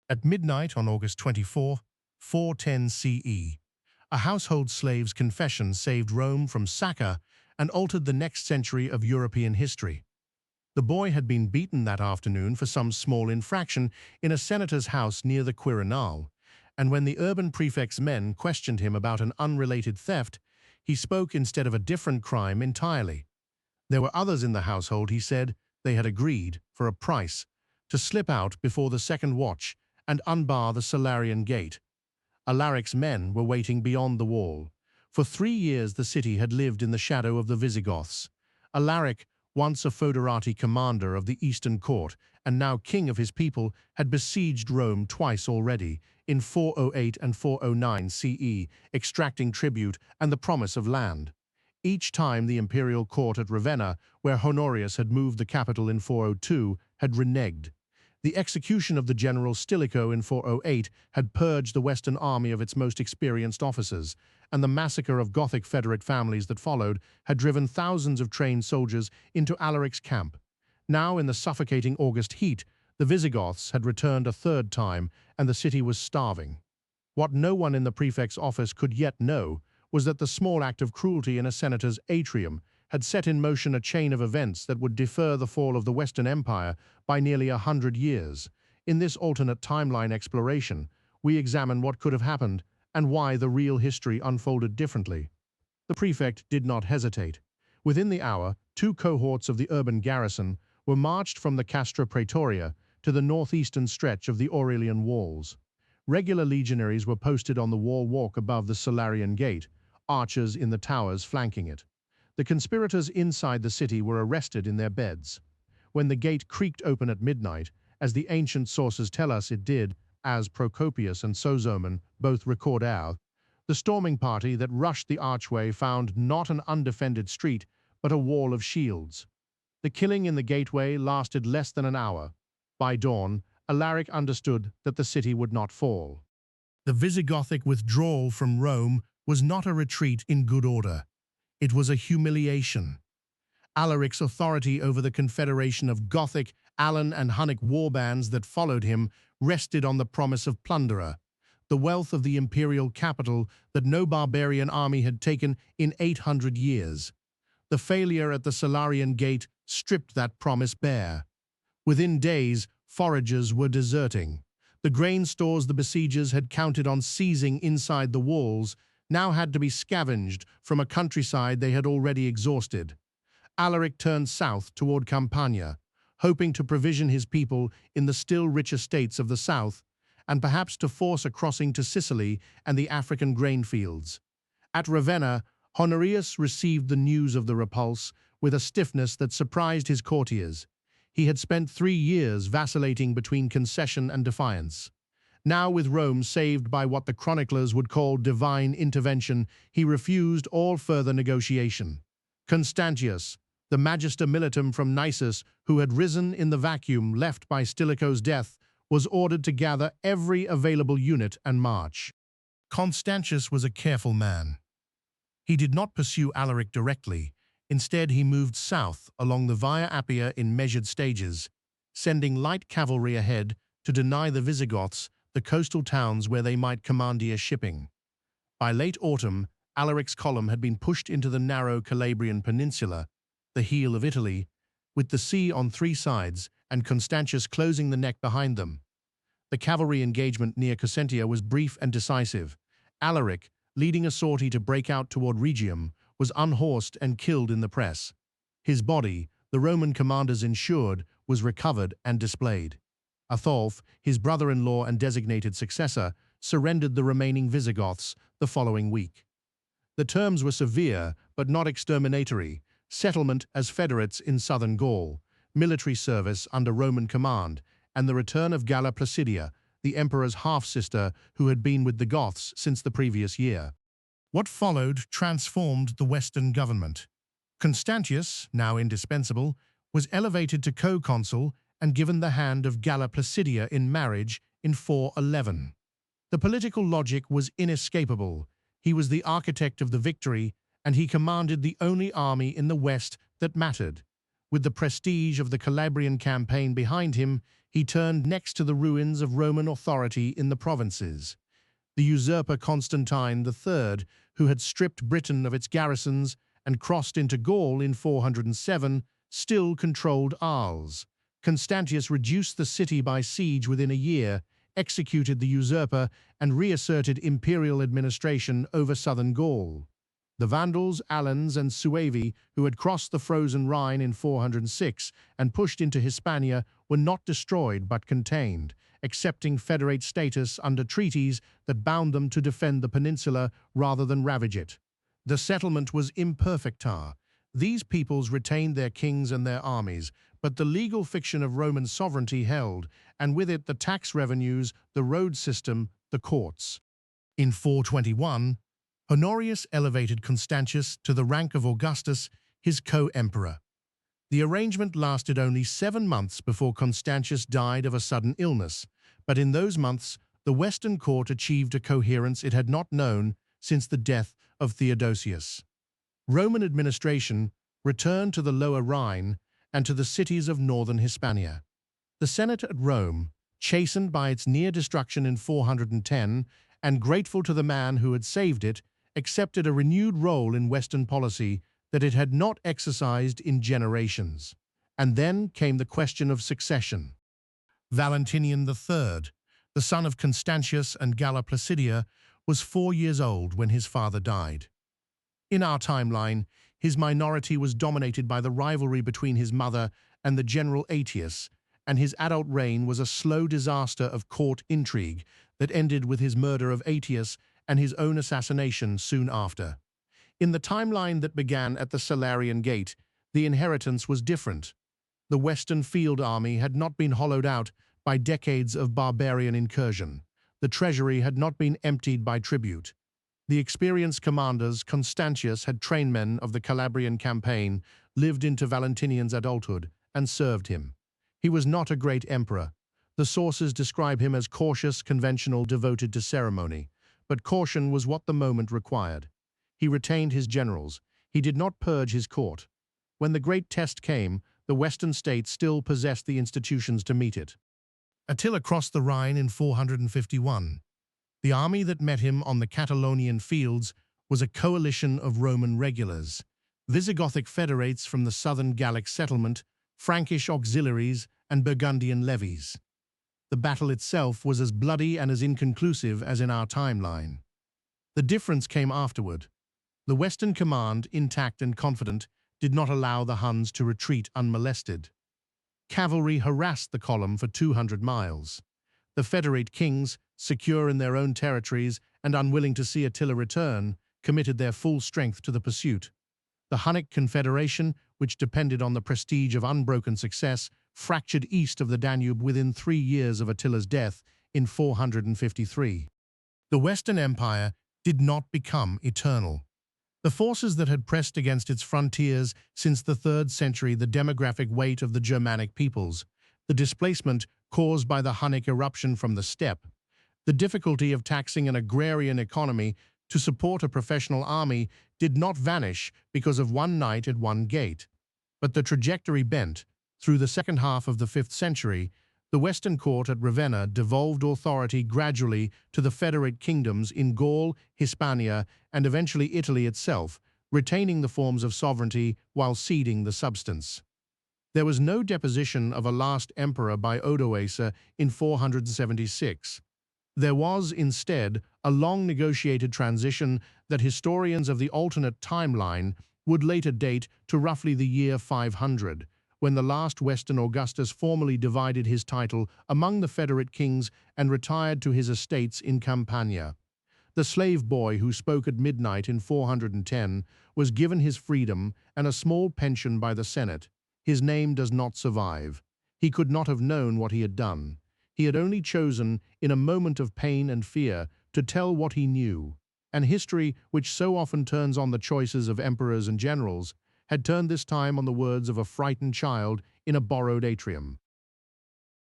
At midnight on August 24, 410 CE, a household slave's confession saved Rome from Sacca and altered the next century of European history. The boy had been beaten that afternoon for some small infraction in a senator's house near the Quirinal, and when the urban prefect's men questioned him about an unrelated theft, he spoke instead of a different crime entirely. There were others in the household, he said. They had agreed, for a price, to slip out before the second watch and unbar the Salarian Gate. Alaric's men were waiting beyond the wall. For 3 years the city had lived in the shadow of the Visigoths. Alaric, once a foederati commander of the Eastern Court and now king of his people, had besieged Rome twice already, in 408 and 409 CE, extracting tribute and the promise of land. Each time the imperial court at Ravenna, where Honorius had moved the capital in 402, had reneged. The execution of the general Stilicho in 408 had purged the Western army of its most experienced officers, and the massacre of Gothic Federate families that followed had driven thousands of trained soldiers into Alaric's camp. Now, in the suffocating August heat, the Visigoths had returned a third time, and the city was starving. What no one in the prefect's office could yet know was that the small act of cruelty in a senator's atrium had set in motion a chain of events that would defer the fall of the Western Empire by nearly 100 years. In this alternate timeline exploration, we examine what could have happened and why the real history unfolded differently. The prefect did not hesitate. Within the hour, 2 cohorts of the urban garrison were marched from the Castra Praetoria to the northeastern stretch of the Aurelian walls. Regular legionaries were posted on the wall walk above the Salarian Gate, archers in the towers flanking it. The conspirators inside the city were arrested in their beds. When the gate creaked open at midnight, as the ancient sources tell us it did, as Procopius and Sozomen both record our, the storming party that rushed the archway found not an undefended street, but a wall of shields. The killing in the gateway lasted less than an hour. By dawn, Alaric understood that the city would not fall. The Visigothic withdrawal from Rome was not a retreat in good order. It was a humiliation. Alaric's authority over the confederation of Gothic, Alan and Hunnic warbands that followed him rested on the promise of plunderer, the wealth of the imperial capital that no barbarian army had taken in 800 years. The failure at the Salarian Gate stripped that promise bare. Within days, foragers were deserting. The grain stores the besiegers had counted on seizing inside the walls now had to be scavenged from a countryside they had already exhausted. Alaric turned south toward Campania, hoping to provision his people in the still rich estates of the south, and perhaps to force a crossing to Sicily and the African grain fields. At Ravenna, Honorius received the news of the repulse with a stiffness that surprised his courtiers. He had spent 3 years vacillating between concession and defiance. Now, with Rome saved by what the chroniclers would call divine intervention, he refused all further negotiation. Constantius, the Magister Militum from Nisus, who had risen in the vacuum left by Stilicho's death, was ordered to gather every available unit and march. Constantius was a careful man. He did not pursue Alaric directly. Instead, he moved south along the Via Appia in measured stages, sending light cavalry ahead to deny the Visigoths the coastal towns where they might commandeer shipping. By late autumn, Alaric's column had been pushed into the narrow Calabrian peninsula, the heel of Italy, with the sea on 3 sides and Constantius closing the neck behind them. The cavalry engagement near Cosentia was brief and decisive. Alaric, leading a sortie to break out toward Rhegium, was unhorsed and killed in the press. His body, the Roman commanders ensured, was recovered and displayed. Atholf, his brother-in-law and designated successor, surrendered the remaining Visigoths the following week. The terms were severe but not exterminatory: settlement as federates in southern Gaul, military service under Roman command, and the return of Galla Placidia, the emperor's half-sister who had been with the Goths since the previous year. What followed transformed the Western government. Constantius, now indispensable, was elevated to co-consul and given the hand of Galla Placidia in marriage in 411. The political logic was inescapable. He was the architect of the victory, and he commanded the only army in the West that mattered. With the prestige of the Calabrian campaign behind him, he turned next to the ruins of Roman authority in the provinces. The usurper Constantine III, who had stripped Britain of its garrisons and crossed into Gaul in 407, still controlled Arles. Constantius reduced the city by siege within a year, executed the usurper, and reasserted imperial administration over southern Gaul. The Vandals, Alans, and Suevi, who had crossed the frozen Rhine in 406 and pushed into Hispania, were not destroyed but contained, accepting federate status under treaties that bound them to defend the peninsula rather than ravage it. The settlement was imperfect. These peoples retained their kings and their armies, but the legal fiction of Roman sovereignty held, and with it the tax revenues, the road system, the courts. In 421, Honorius elevated Constantius to the rank of Augustus, his co-emperor. The arrangement lasted only 7 months before Constantius died of a sudden illness, but in those months the Western court achieved a coherence it had not known since the death of Theodosius. Roman administration returned to the Lower Rhine and to the cities of northern Hispania. The Senate at Rome, chastened by its near destruction in 410 and grateful to the man who had saved it, accepted a renewed role in Western policy that it had not exercised in generations. And then came the question of succession. Valentinian III, the son of Constantius and Galla Placidia, was 4 years old when his father died. In our timeline, his minority was dominated by the rivalry between his mother and the general Aetius, and his adult reign was a slow disaster of court intrigue that ended with his murder of Aetius and his own assassination soon after. In the timeline that began at the Salarian Gate, the inheritance was different. The Western field army had not been hollowed out by decades of barbarian incursion. The treasury had not been emptied by tribute. The experienced commanders Constantius had trained men of the Calabrian campaign, lived into Valentinian's adulthood, and served him. He was not a great emperor. The sources describe him as cautious, conventional, devoted to ceremony. But caution was what the moment required. He retained his generals. He did not purge his court. When the great test came, the Western states still possessed the institutions to meet it. Attila crossed the Rhine in 451. The army that met him on the Catalonian fields was a coalition of Roman regulars, Visigothic federates from the southern Gallic settlement, Frankish auxiliaries, and Burgundian levies. The battle itself was as bloody and as inconclusive as in our timeline. The difference came afterward. The Western command, intact and confident, did not allow the Huns to retreat unmolested. Cavalry harassed the column for 200 miles. The federate kings, secure in their own territories and unwilling to see Attila return, committed their full strength to the pursuit. The Hunnic confederation, which depended on the prestige of unbroken success, fractured east of the Danube within 3 years of Attila's death in 453. The Western Empire did not become eternal. The forces that had pressed against its frontiers since the 3rd century, the demographic weight of the Germanic peoples, the displacement caused by the Hunnic eruption from the steppe, the difficulty of taxing an agrarian economy to support a professional army did not vanish because of one night at one gate. But the trajectory bent. Through the second half of the 5th century, the Western court at Ravenna devolved authority gradually to the federate kingdoms in Gaul, Hispania, and eventually Italy itself, retaining the forms of sovereignty while ceding the substance. There was no deposition of a last emperor by Odoacer in 476. There was, instead, a long-negotiated transition that historians of the alternate timeline would later date to roughly the year 500, when the last Western Augustus formally divided his title among the federate kings and retired to his estates in Campania. The slave boy who spoke at midnight in 410 was given his freedom and a small pension by the Senate. His name does not survive. He could not have known what he had done. He had only chosen, in a moment of pain and fear, to tell what he knew. And history, which so often turns on the choices of emperors and generals, had turned this time on the words of a frightened child in a borrowed atrium.